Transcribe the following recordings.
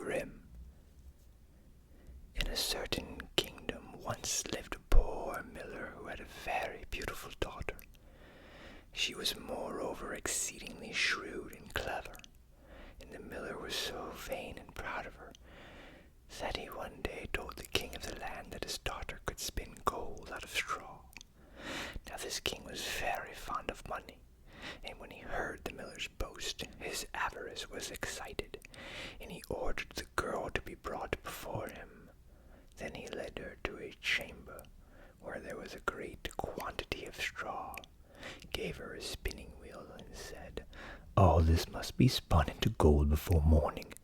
Grimm. In a certain kingdom once lived a poor miller who had a very beautiful daughter. She was moreover exceedingly shrewd and clever, and the miller was so vain and proud of her that he one day told the king of the land that his daughter could spin gold out of straw. Now this king was very fond of money, and when he heard the miller's boast, his avarice was excited, and he ordered the girl to be brought before him. Then he led her to a chamber where there was a great quantity of straw, gave her a spinning wheel, and said, "All this must be spun into gold before morning,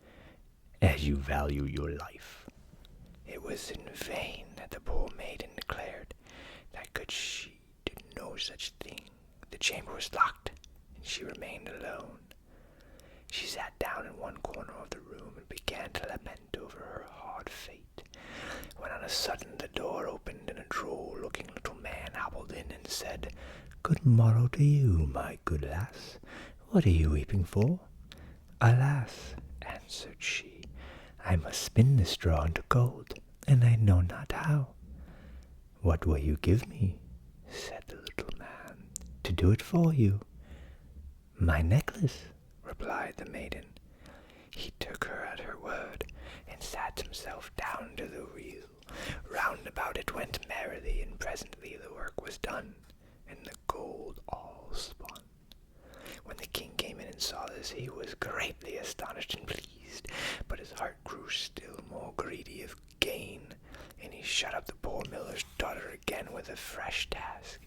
as you value your life." It was in vain that the poor maiden declared that could she do no such thing. The chamber was locked, and she remained alone. She sat down in one corner of the room and began to lament over her hard fate, when on a sudden the door opened and a droll-looking little man hobbled in and said, "Good morrow to you, my good lass. What are you weeping for?" "Alas," answered she, "I must spin the straw into gold, and I know not how." "What will you give me," said the little man, "to do it for you?" "My necklace," replied the maiden. He took her at her word, and sat himself down to the wheel. Round about it went merrily, and presently the work was done, and the gold all spun. When the king came in and saw this, he was greatly astonished and pleased, but his heart grew still more greedy of gain, and he shut up the poor miller's daughter again with a fresh task.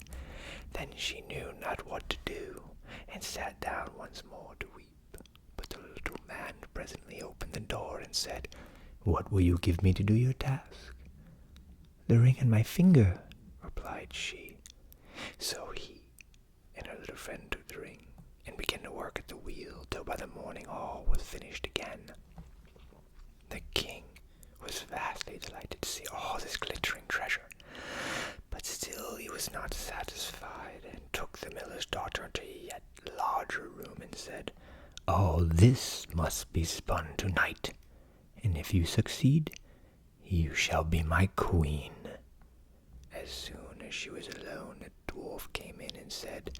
Then she knew not what to do, and sat down once more to weep. But the little man presently opened the door and said, "What will you give me to do your task?" "The ring on my finger," replied she. So he and her little friend took the ring, and began to work at the wheel till by the morning all was finished again. The king was vastly delighted to see all this glittering treasure, but still he was not satisfied, and took the miller's daughter into a yet larger room and said, "All this must be spun tonight, and if you succeed, you shall be my queen." As soon as she was alone, the dwarf came in and said,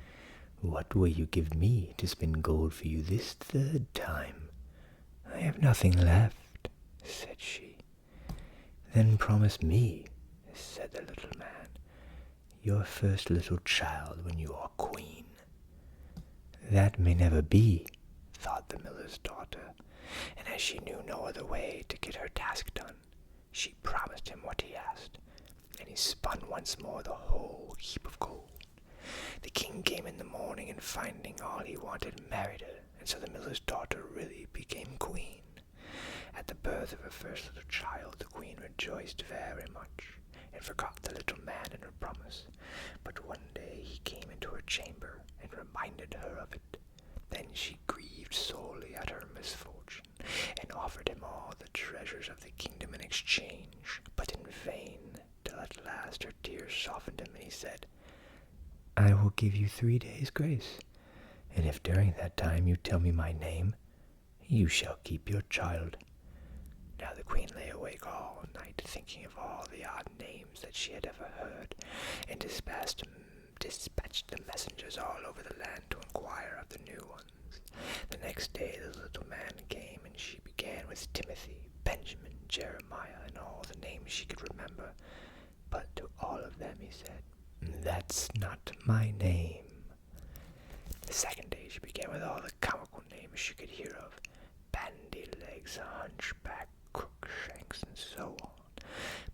"What will you give me to spin gold for you this third time?" "I have nothing left," said she. "Then promise me," said the little man, "your first little child when you are queen." "That may never be," thought the miller's daughter, and as she knew no other way to get her task done, she promised him what he asked, and he spun once more the whole heap of gold. The king came in the morning, and finding all he wanted, married her, and so the miller's daughter really became queen. At the birth of her first little child, the queen rejoiced very much, and forgot the little man and her promise. But one day he came into her chamber, and reminded her of it. Then she grieved sorely at her misfortune, and offered him all the treasures of the kingdom in exchange, but in vain, till at last her tears softened him, and he said, "I will give you 3 days' grace, and if during that time you tell me my name, you shall keep your child." Now the queen lay awake all night, thinking of all the odd names that she had ever heard, and dispatched the messengers all over the land to inquire of the new ones. The next day the little man came, and she began with Timothy, Benjamin, Jeremiah, and all the names she could remember. But to all of them he said, "That's not my name." The second day she began with all the comical names she could hear of, Bandy-legs, Hunchback, Crookshanks, and so on.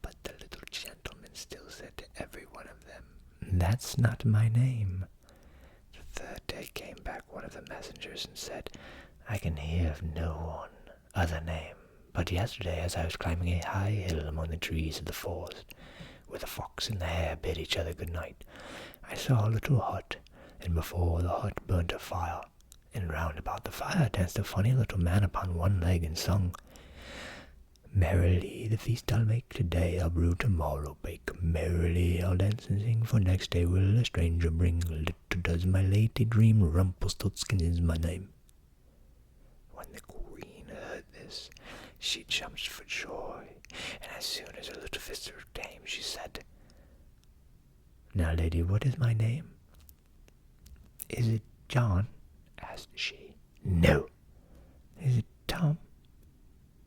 But the little gentleman still said to every one of them, "That's not my name." The third day came back one of the messengers and said, "I can hear of no one other name, but yesterday as I was climbing a high hill among the trees of the forest, where the fox and the hare bid each other good night, I saw a little hut, and before the hut burnt a fire, and round about the fire danced a funny little man upon one leg, and sung, 'Merrily the feast I'll make, today I'll brew, tomorrow bake. Merrily I'll dance and sing, for next day will a stranger bring. Little does my lady dream, Rumpelstiltskin is my name.'" When the queen heard this, She jumped for joy, and as soon as her little visitor came, she said, "Now, lady, what is my name?" "Is it John?" asked she. "No." "Is it Tom?"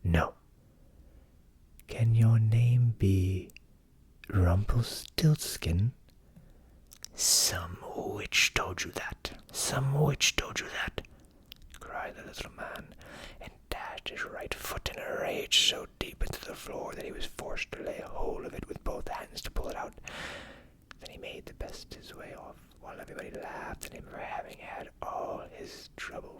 "No." "Can your name be Rumpelstiltskin?" "Some witch told you that. Some witch told you that," cried the little man, and dashed his right foot in a rage so deep into the floor that he was forced to lay hold of it with both hands to pull it out. Then he made the best his way off, while everybody laughed at him for having had all his trouble